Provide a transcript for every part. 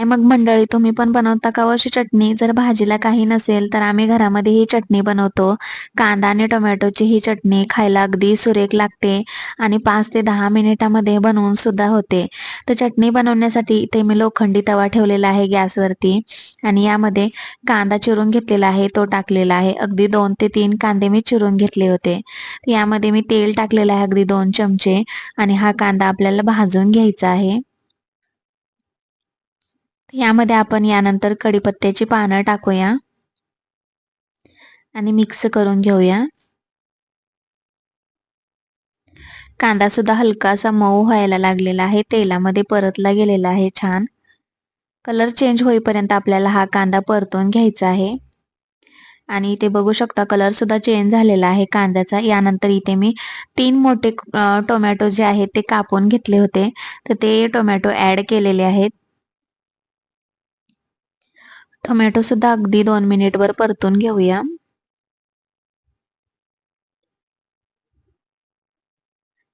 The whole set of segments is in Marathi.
काय मग मंडळी, तुम्ही पण बनवता का हो अशी चटणी? जर भाजीला काही नसेल तर आम्ही घरामध्ये ही चटणी बनवतो. कांदा आणि टोमॅटोची ही चटणी खायला अगदी सुरेख लागते आणि 5 ते 10 मिनिटामध्ये बनवून सुद्धा होते. तर चटणी बनवण्यासाठी इथे मी लोखंडी तवा ठेवलेला आहे गॅसवरती आणि यामध्ये कांदा चिरून घेतलेला आहे, तो टाकलेला आहे. अगदी 2 ते 3 कांदे मी चिरून घेतले होते. यामध्ये मी तेल टाकलेलं आहे अगदी 2 चमचे आणि हा कांदा आपल्याला भाजून घ्यायचा आहे. यामध्ये आपण यानंतर कढीपत्त्याची पानं टाकूया आणि मिक्स करून घेऊया. कांदा सुद्धा हलकासा मऊ व्हायला लागलेला आहे. तेलामध्ये परतला गेलेला आहे छान. कलर चेंज होईपर्यंत आपल्याला हा कांदा परतून घ्यायचा आहे. आणि इथे बघू शकता कलर सुद्धा चेंज झालेला आहे कांद्याचा. यानंतर इथे मी 3 मोठे टोमॅटो जे आहेत ते कापून घेतले होते. तर ते टोमॅटो ॲड केलेले आहेत. टोमॅटो सुद्धा अगदी 2 मिनिटभर परतून घेऊया.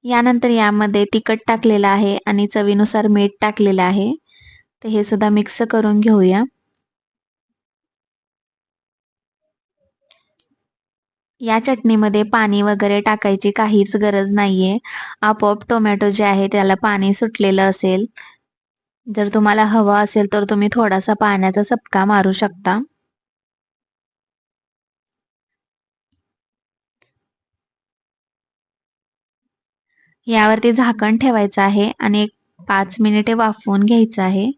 यानंतर यामध्ये तिखट टाकलेलं आहे आणि चवीनुसार मीठ टाकलेलं आहे. तर हे सुद्धा मिक्स करून घेऊया. या चटणीमध्ये पाणी वगैरे टाकायची काहीच गरज नाहीये. आपोआप टोमॅटो जे आहे त्याला पाणी सुटलेलं असेल. जर तुम्हाला हवं असेल तर तुम्ही थोडासा पाण्याचा चपका मारू शकता. यावरती झाकण ठेवायचं आहे आणि एक 5 मिनिटे वाफवून घ्यायचं आहे.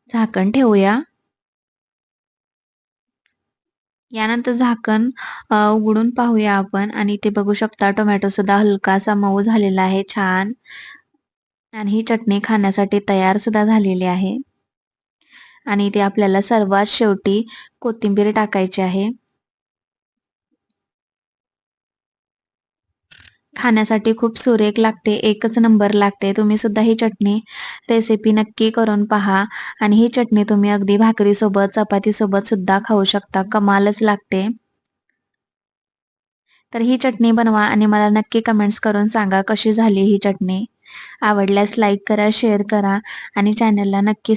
झाकण ठेवूया. यानंतर झाकण उघडून पाहूया आपण आणि इथे बघू शकता टोमॅटो सुद्धा हलकासा मऊ झालेला आहे छान. आणि ही चटणी खाण्यासाठी तयार सुद्धा झालेली आहे. आणि इथे आपल्याला सर्वात शेवटी कोथिंबीर टाकायची आहे. खाण्यासाठी खूप सुरेख लागते, एकच नंबर लागते. तुम्ही सुद्धा ही चटणी रेसिपी नक्की करून पहा आणि ही चटणी तुम्ही अगदी भाकरीसोबत, चपातीसोबत सुद्धा खाऊ शकता. कमालच लागते. तर ही चटणी बनवा आणि मला नक्की कमेंट्स करून सांगा कशी झाली ही चटणी. आवडल्यास लाईक करा, शेअर करा आणि चॅनलला नक्की